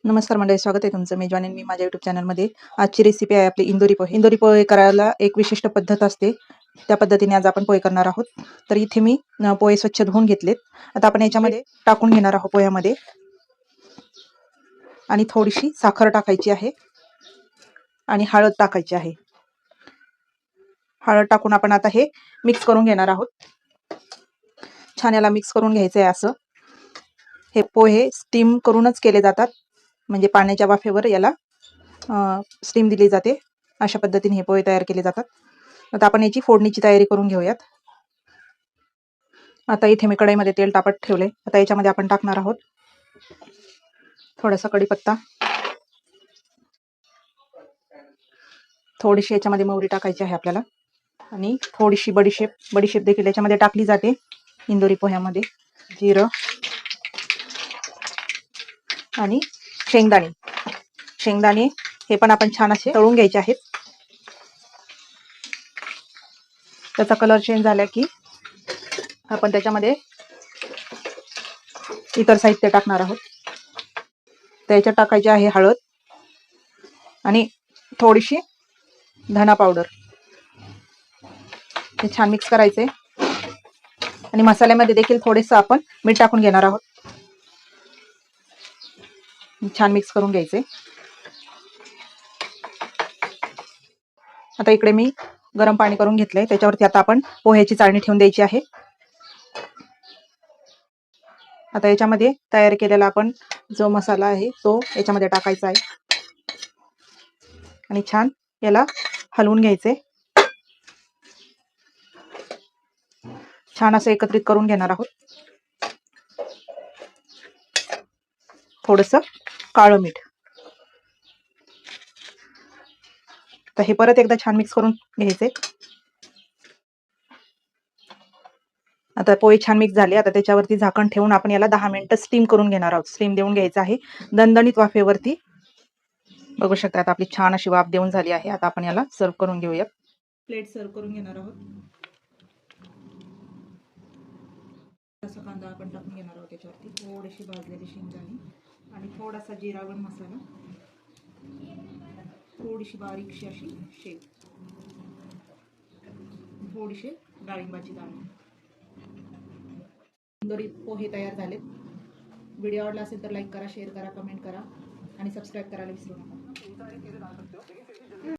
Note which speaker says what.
Speaker 1: नमस्कार मंडळी, स्वागत आहे तुमचं मेजवानी मी माझ्या YouTube चॅनलमध्ये. आजची रेसिपी आहे आपली इंदोरी पोहे. इंदोरी पोहे करायला एक विशिष्ट पद्धत असते, त्या पद्धतीने आज आपण पोहे करणार आहोत. तर इथे मी पोहे स्वच्छ धुवून घेतलेत. आता आपण याच्यामध्ये टाकून घेणार आहोत पोह्यामध्ये, आणि थोडीशी साखर टाकायची आहे आणि हळद टाकायची आहे. हळद टाकून आपण आता हे मिक्स करून घेणार आहोत. छान याला मिक्स करून घ्यायचं आहे. असं हे पोहे स्टीम करूनच केले जातात, म्हणजे पाण्याच्या वाफेवर याला स्टीम दिली जाते. अशा पद्धतीने हे पोहे तयार केले जातात. आता आपण याची फोडणीची तयारी करून घेऊयात. आता इथे मी कढईमध्ये तेल तापत ठेवले. आता याच्यामध्ये आपण टाकणार आहोत थोडासा कढीपत्ता, थोडीशी याच्यामध्ये मोहरी टाकायची आहे आपल्याला, आणि थोडीशी बडीशेप देखील याच्यामध्ये टाकली जाते इंदोरी पोह्यामध्ये. जिरं आणि शेंगदाणे हे पण आपण छान असे तळून घ्यायचे आहेत. त्याचा कलर चेंज झाला की आपण त्याच्यामध्ये इतर साहित्य टाकणार आहोत. त्याच्यात टाकायची आहे हळद आणि थोडीशी धना पावडर. हे छान मिक्स करायचे, आणि मसाल्यामध्ये देखील थोडेसे आपण मीठ टाकून घेणार आहोत. छान मिक्स करून घ्यायचे. आता इकडे मी गरम पाणी करून घेतलंय, त्याच्यावरती आता आपण पोह्याची चाळणी ठेवून द्यायची आहे. आता याच्यामध्ये तयार केलेला आपण जो मसाला आहे तो याच्यामध्ये टाकायचा आहे, आणि छान याला हलवून घ्यायचे. छान असं एकत्रित करून घेणार आहोत. थोडंसं काळं मीठ. तर हे परत एकदा छान मिक्स करून घ्यायचे. आता पोहे छान मिक्स झाले. आता त्याच्यावरती झाकण ठेवून आपण याला 10 मिनिटं स्टीम करून घेणार आहोत. स्टीम देऊन घ्यायचं आहे दणदणीत वाफेवरती. बघू शकता आता आपली छान अशी वाफ देऊन झाली आहे. आता आपण याला सर्व करून घेऊया. प्लेट सर्व करून घेणार आहोत. असा कांदा आपण टाकून घेणार आहोत त्याच्यावरती. थोडीशी भाजलेली शेंगदाणे आणि थोडासा जिरावण मसाला, थोडीशी बारीकशी अशी शेंग, थोडीशी डाळिंबाची दाणे. इंदोरी पोहे तयार झालेत. व्हिडिओ आवडला असेल तर लाईक करा, शेअर करा, कमेंट करा आणि सबस्क्राईब करायला विसरू नका.